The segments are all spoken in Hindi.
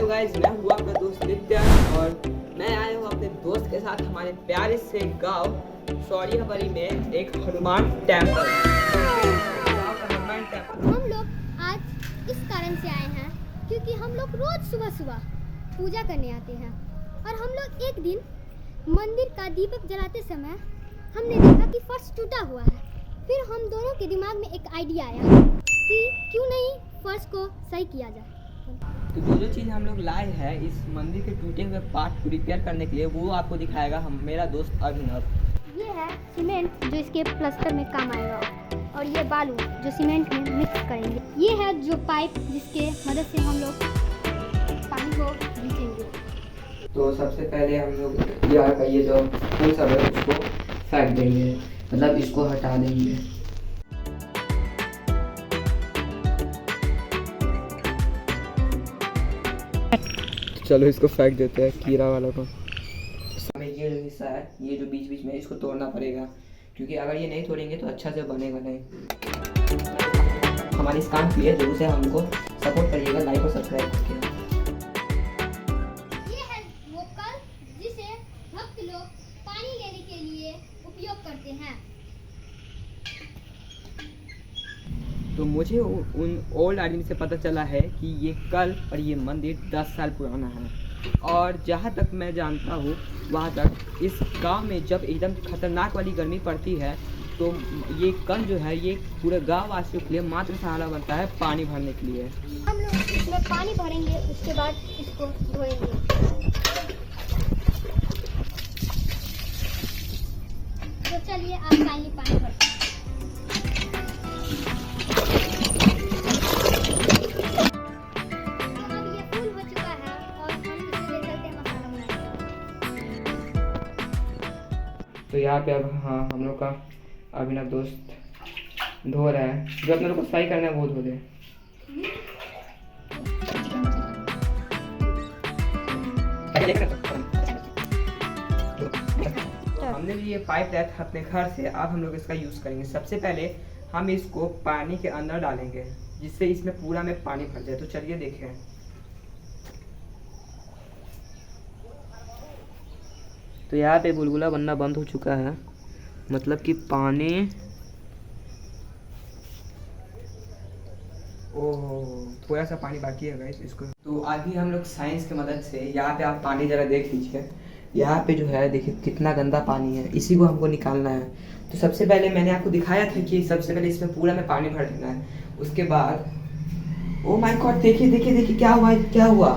हेलो गाइस, मैं हूँ आपका दोस्त नित्य और मैं आया हूँ अपने दोस्त के साथ हमारे प्यारे से गांव शौर्यवरी में एक हनुमान टेम्पल। हम लोग आज इस कारण से आए हैं क्योंकि हम लोग रोज सुबह सुबह पूजा करने आते हैं और हम लोग एक दिन मंदिर का दीपक जलाते समय हमने देखा कि फर्श टूटा हुआ है। फिर हम दोनों के दिमाग में एक आइडिया आया कि क्यों नहीं फर्श को सही किया जाए। तो जो चीज़ हम लोग लाए हैं इस मंदिर के टूटे हुए पार्ट को रिपेयर करने के लिए वो आपको दिखाएगा मेरा दोस्त अभिनव। ये है सीमेंट जो इसके प्लास्टर में काम आएगा और ये बालू जो सीमेंट में मिक्स करेंगे। ये है जो पाइप जिसके मदद से हम लोग पानी को खींचेंगे। तो सबसे पहले हम लोग ये जो फूल सब है उसको फेंक देंगे, मतलब इसको हटा देंगे। चलो इसको फेंक देते हैं कीड़ा वाला को। हमें ये जो हिस्सा है ये जो बीच बीच में इसको तोड़ना पड़ेगा क्योंकि अगर ये नहीं तोड़ेंगे तो अच्छा से बनेगा नहीं। हमारी इस काम के लिए जरूर से हमको सपोर्ट करिएगा लाइक और सब्सक्राइब करके। ये है वो कल जिसे भक्त लोग पानी लेने के लिए उपयोग करते हैं। तो मुझे उन ओल्ड आदमी से पता चला है कि ये कल और ये मंदिर 10 साल पुराना है और जहाँ तक मैं जानता हूँ वहाँ तक इस गांव में जब एकदम खतरनाक वाली गर्मी पड़ती है तो ये कल जो है ये पूरे गांव वासियों के लिए मात्र सहारा बनता है पानी भरने के लिए। हम लोग इसमें पानी भरेंगे, उसके बाद इसको धोएंगे। तो चलिए आप पानी भरते हैं। तो यहाँ पे अब हाँ हम लोग का अभिनव दोस्त धो रहा है, जो अपने लोग को सफाई करना है वो धो दे। हमने भी ये पाइप लाया था अपने घर से, अब हम लोग इसका यूज़ करेंगे। सबसे पहले हम इसको पानी के अंदर डालेंगे जिससे इसमें पूरा में पानी भर जाए। तो चलिए देखें। तो यहाँ पे बुलबुला बनना बंद हो चुका है, मतलब कि पानी थोड़ा सा पानी बाकी है गाइस इसको। तो अभी हम लोग साइंस की मदद से यहाँ पे आप पानी ज़रा देख लीजिए। यहाँ पे जो है देखिए कितना गंदा पानी है, इसी को हमको निकालना है। तो सबसे पहले मैंने आपको दिखाया था कि सबसे पहले इसमें पूरा में पानी भर देना है। उसके बाद ओ माय गॉड, देखिए देखिए देखिए क्या हुआ क्या हुआ।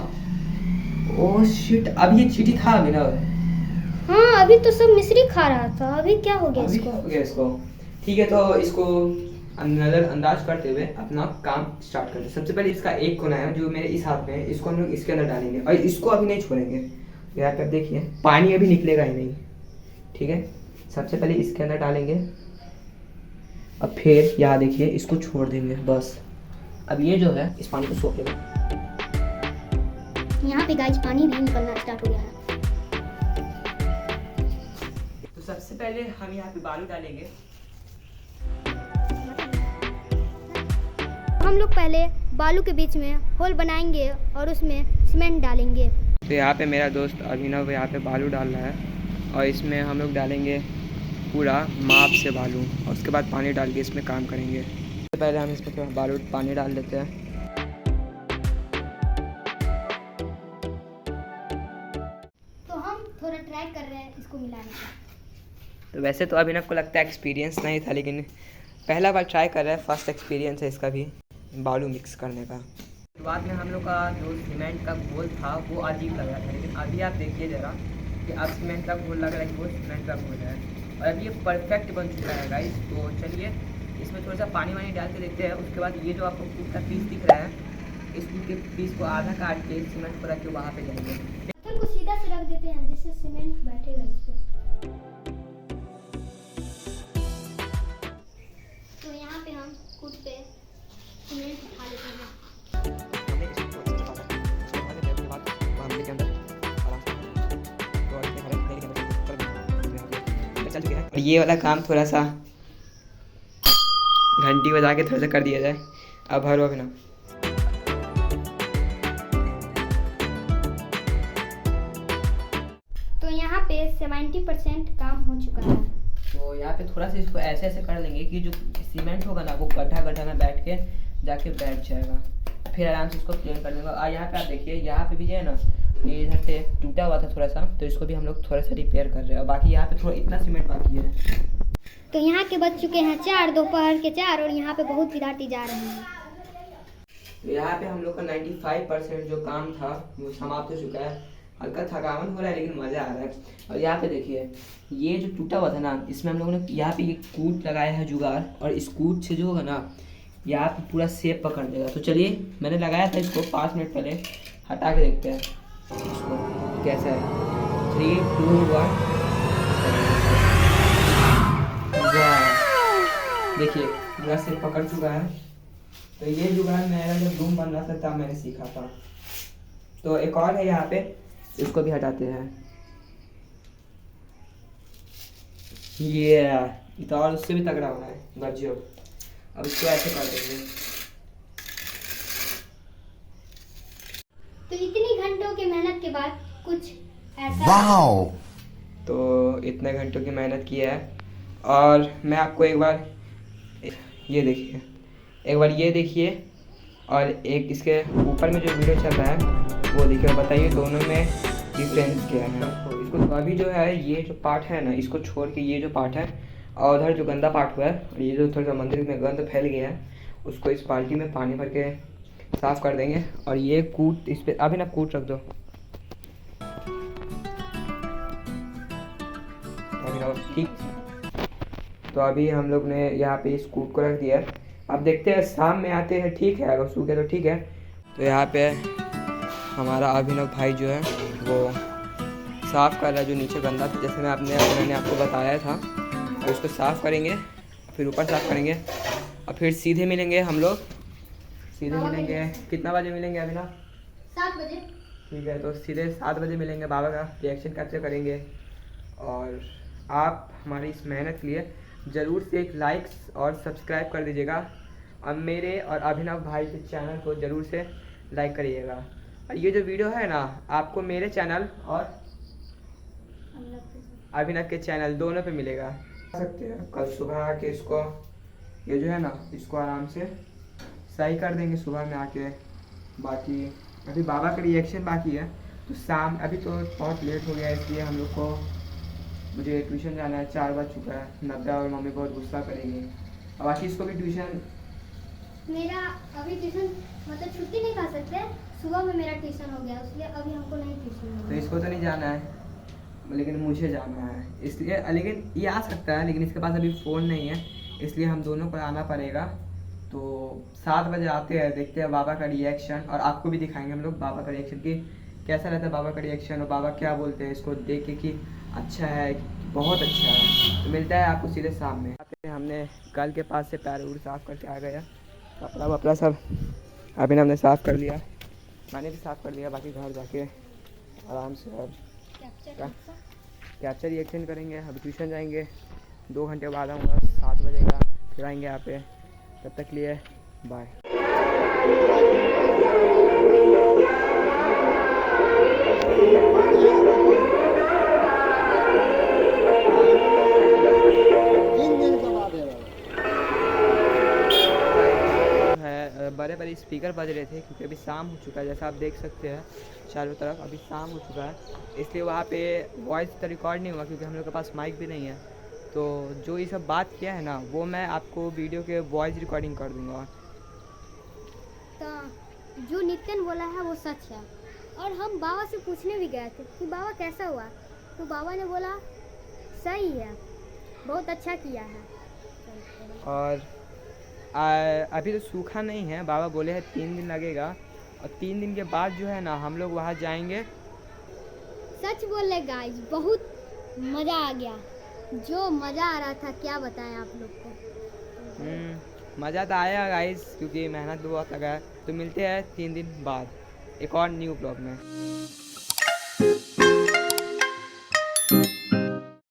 ओह शिट, अब ये चीटी था अभी ना। हाँ, अभी तो सब मिश्री खा रहा था, अभी क्या हो गया इसको? हो गया इसको। ठीक है, तो इसको नज़रअंदाज करते हुए अपना काम स्टार्ट करते हैं। सबसे पहले इसका एक कोना है जो मेरे इस हाथ में है, इसको हम लोग इसके अंदर डालेंगे और इसको अभी नहीं छोड़ेंगे। तो यहाँ पर देखिए पानी अभी निकलेगा ही नहीं, ठीक है। सबसे पहले इसके अंदर डालेंगे, अब फिर यहाँ देखिए इसको छोड़ देंगे बस। अब ये जो है इस पानी को सोखेगा। यहाँ पे गाइस पानी भी निकलना स्टार्ट हो गया है। तो सबसे पहले हम यहाँ पे बालू डालेंगे। हम लोग पहले बालू के बीच में होल बनाएंगे और उसमें सीमेंट डालेंगे। तो यहाँ पे मेरा दोस्त अभिनव यहाँ पे बालू डाल रहा है और इसमें हम लोग डालेंगे पूरा माप से बालू और उसके बाद पानी डाल के इसमें काम करेंगे। तो पहले हम इसमें थोड़ा बालू पानी डाल देते हैं। तो हम थोड़ा ट्राई कर रहे हैं इसको मिलाने का। तो वैसे तो अभिनव को लगता है एक्सपीरियंस नहीं था, लेकिन पहला बार ट्राई कर रहा है, फर्स्ट एक्सपीरियंस है इसका भी बालू मिक्स करने का। शुरुआत में हम लोग का जो सीमेंट का घोल था वो अजीब लग रहा था, लेकिन अभी आप देखिए ज़रा कि अब सीमेंट का घोल लग रहा है कि वो सीमेंट का घोल है और अभी ये परफेक्ट बन चुका है गाइस। तो चलिए इसमें थोड़ा सा पानी वानी डाल के देखते हैं। उसके बाद ये जो आपको फूट का पीस दिख रहा है, इस फूट के पीस को आधा काट के सीमेंट को रख के वहाँ पर जाएंगे। पत्थर को सीधा से रख देते हैं जिससे सीमेंट बैठेगा इस पे। तो यहाँ पे हम खुद पे सीमेंट उठा लेते हैं। और ये वाला काम थोड़ा सा घंटी बजा के थोड़ा सा कर दिया जाए। अब भरो अभी ना। 70% काम हो चुका है। तो यहाँ पे थोड़ा सा इसको ऐसे ऐसे कर देंगे कि जो सीमेंट होगा ना वो गड्ढा गड्ढा में बैठ के जाके बैठ जाएगा, फिर आराम से इसको प्लेन कर देंगे। और यहाँ पे आप देखिए, यहाँ पे भी जो है ना ये इधर से टूटा हुआ था थोड़ा सा, तो इसको भी हम लोग थोड़ा सा रिपेयर कर रहे हैं। और बाकी यहाँ पे थोड़ा इतना सीमेंट बाकी है। तो यहाँ के बज चुके हैं 4, दोपहर के 4, और यहाँ पे बहुत विद्यार्थी जा रहे हैं। तो यहाँ पे हम लोग का 95% जो काम था वो समाप्त हो चुका है। हल्का थकावट हो रहा है लेकिन मज़ा आ रहा है। और यहाँ पे देखिए, ये जो टूटा हुआ था ना, इसमें हम लोगों ने यहाँ पे ये कूट लगाया है जुगाड़, और इस कूट से जो होगा ना यहाँ पे पूरा शेप पकड़ देगा। तो चलिए, मैंने लगाया था इसको 5 मिनट पहले, हटा के देखते हैं इसको कैसा है। 3, 2, 1। देखिए पूरा शेप पकड़ चुका है। तो ये जुगाड़ मेरा जब रूम बन रहा था तब मैंने सीखा था। तो एक और है यहाँ पे, इसको भी हटाते हैं। ये तो और उससे भी तगड़ा होना है गजब। अब इसको ऐसे कर देंगे। तो इतनी घंटों की मेहनत के बाद कुछ ऐसा तो इतने घंटों की मेहनत की है। और मैं आपको एक बार ये देखिए, एक बार ये देखिए, और एक इसके ऊपर में जो वीडियो चल रहा है वो देखिए। बताइए दोनों में डिफरेंस क्या है। इसको तो अभी जो है ये जो पार्ट है ना, इसको छोड़ के ये जो पार्ट है, और उधर जो गंदा पार्ट हुआ है, और ये जो थोड़ा सा मंदिर में गंद फैल गया है, उसको इस बाल्टी में पानी भर के साफ़ कर देंगे। और ये कूट इस पर अभी ना कूट रख दो, अभी ना ठीक। तो अभी हम लोग ने यहाँ पे इस कूट को रख दिया है। अब देखते हैं शाम में आते हैं, ठीक है, अगर सूखे तो ठीक है। तो यहाँ पे हमारा अभिनव भाई जो है वो साफ़ कर रहा है जो नीचे गंदा था, जैसे मैंने आपको बताया था। और उसको साफ़ करेंगे, फिर ऊपर साफ़ करेंगे, और फिर सीधे मिलेंगे हम लोग। सीधे मिलेंगे कितना बजे मिलेंगे अभिनव? 7 बजे। ठीक है, तो सीधे 7 बजे मिलेंगे। बाबा का रिएक्शन कैप्चर करेंगे। और आप हमारी इस मेहनत के लिए ज़रूर से एक लाइक्स और सब्सक्राइब कर दीजिएगा, और मेरे और अभिनव भाई के चैनल को ज़रूर से लाइक करिएगा। और ये जो वीडियो है ना, आपको मेरे चैनल और अभिनव के चैनल दोनों पे मिलेगा। सकते हैं कल सुबह आके इसको, ये जो है ना, इसको आराम से सही कर देंगे सुबह में आके। बाकी अभी बाबा का रिएक्शन बाकी है, तो शाम अभी तो बहुत लेट हो गया है, इसलिए हम लोग को मुझे ट्यूशन जाना है। 4 बज चुका है। नब्या और मम्मी बहुत गुस्सा करेंगी। और बाकी इसको भी ट्यूशन, मेरा अभी ट्यूशन मतलब छुट्टी नहीं खा सकते, सुबह में मेरा ट्यूशन हो गया, इसलिए अभी हमको नहीं ट्यूशन। तो इसको तो नहीं जाना है, लेकिन मुझे जाना है इसलिए। लेकिन ये आ सकता है, लेकिन इसके पास अभी फ़ोन नहीं है, इसलिए हम दोनों को आना पड़ेगा। तो 7 बजे आते हैं, देखते हैं बाबा का रिएक्शन, और आपको भी दिखाएंगे हम लोग बाबा का रिएक्शन कि कैसा रहता है बाबा का रिएक्शन, और बाबा क्या बोलते हैं इसको देख के कि अच्छा है, बहुत अच्छा है। तो मिलता है आपको सीधे शाम में। हमने कल के पास से पैर उड़ साफ़ करके आ गया, कपड़ा वपड़ा सब अभी हमने साफ़ कर लिया, मैंने भी साफ़ कर लिया। बाकी घर जाके आराम से अब कैप्चर रिएक्शन करेंगे। अभी ट्यूशन जाएंगे, 2 घंटे बाद आऊँगा, 7 बजे का, फिर आएंगे यहाँ पे। तब तक लिए बाय। बड़े बड़े स्पीकर बज रहे थे क्योंकि अभी शाम हो चुका है, जैसा आप देख सकते हैं चारों तरफ अभी शाम हो चुका है, इसलिए वहाँ पे वॉइस तो रिकॉर्ड नहीं हुआ क्योंकि हम लोग के पास माइक भी नहीं है। तो जो ये सब बात किया है ना, वो मैं आपको वीडियो के वॉइस रिकॉर्डिंग कर दूँगा। तो जो नितिन बोला है वो सच है। और हम बाबा से पूछने भी गए थे कि बाबा कैसा हुआ, तो बाबा ने बोला सही है, बहुत अच्छा किया है। और अभी तो सूखा नहीं है, बाबा बोले हैं 3 दिन लगेगा, और 3 दिन के बाद जो है ना हम लोग वहाँ जाएंगे। सच बोले गाइस, बहुत मज़ा आ गया। जो मज़ा आ रहा था क्या बताएं आप लोग को। मज़ा तो आया गाइस, क्योंकि मेहनत भी बहुत लगा है। तो मिलते हैं 3 दिन बाद एक और न्यू ब्लॉग में।